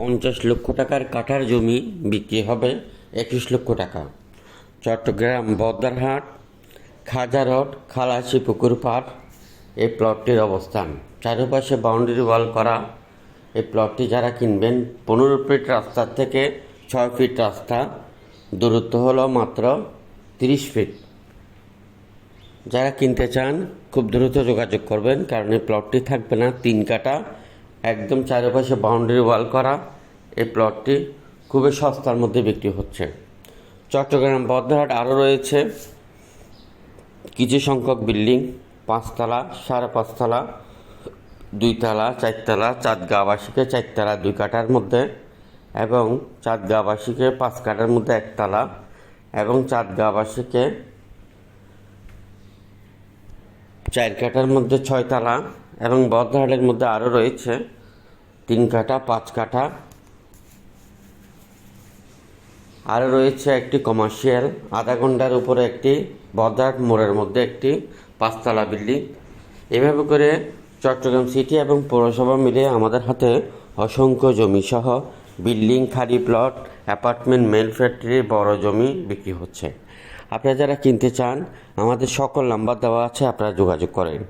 50 লক্ষ টাকার কাঠার জমি বিক্রি হবে 21 লক্ষ টাকা। চট্টগ্রাম বদ্রারহাট খাজা রোড খালাসি পুকুর পাড় এই প্লটটির অবস্থান। চারপাশে বাউন্ডারি ওয়াল করা। এই প্লটটি যারা কিনবেন 15 ফিট রাস্তা থেকে 6 ফিট রাস্তা, দূরত্ব হলো মাত্র 30 ফিট। যারা কিনতে চান খুব দ্রুত যোগাযোগ করবেন, কারণ এই প্লটটি থাকবে না 3 কাঠা, একদম চারপাশে বাউন্ডারি ওয়াল করা। এই প্লটটি খুবই সস্তার মধ্যে বিক্রি হচ্ছে। চট্টগ্রাম বদ্রারহাট আরও রয়েছে কিছু সংখ্যক বিল্ডিং, 5 তলা, 5.5 তলা, 2 তলা, 4 তলা, চাঁদগাঁ আবাসিকে 4 তলা 2 কাঠার মধ্যে, এবং চাঁদগাঁ আবাসিকে 5 কাঠার মধ্যে 1 তলা, এবং চাঁদগাঁ আবাসিকে 4 কাঠার মধ্যে 6 তলা, এবং বদ্রারহাটের মধ্যে আরও রয়েছে 3 কাঠা, 5 কাঠা, আরও রয়েছে একটি কমার্শিয়াল, আধা ঘন্টার উপরে একটি বদ্রারহাট মোড়ের মধ্যে একটি 5 তলা বিল্ডিং। এভাবে করে চট্টগ্রাম সিটি এবং পৌরসভা মিলে আমাদের হাতে অসংখ্য জমি সহ বিল্ডিং, খালি প্লট, অ্যাপার্টমেন্ট, মেল ফ্যাক্টরি, বড় জমি বিক্রি হচ্ছে। আপনারা যারা কিনতে চান আমাদের সকল নাম্বার দেওয়া আছে, আপনারা যোগাযোগ করেন।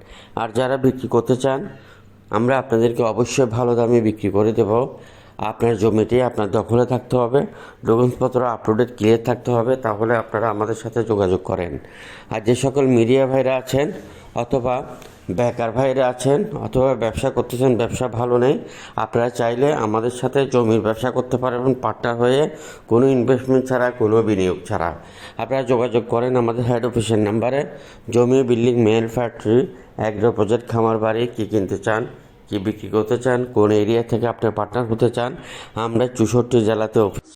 আর যারা বিক্রি করতে চান আমরা আপনাদেরকে অবশ্যই ভালো দামে বিক্রি করে দেব। আপনার জমিটি আপনার দখলে থাকতে হবে, ডকুমেন্টসপত্র আপলোডেড ক্লিয়ার থাকতে হবে, তাহলে আপনারা আমাদের সাথে যোগাযোগ করেন। আর যে সকল মিডিয়া ভাইরা আছেন অথবা বেকার ভাইরা আছেন অথবা ব্যবসা করতেছেন, ব্যবসা ভালো নেই, আপনারা চাইলে আমাদের সাথে জমির ব্যবসা করতে পারবেন পার্টনার হয়ে, কোনো ইনভেস্টমেন্ট ছাড়া, কোনো বিনিয়োগ ছাড়া। আপনারা যোগাযোগ করেন আমাদের হেড অফিসের নাম্বারে। জমি, building, mill factory, agro project, খামার বাড়ি কী কিনতে চান, কি বিক্রি করতে চান, কোন এরিয়া থেকে আপনি পার্টনার হতে চান, আমরা 64 জেলাতে অফিস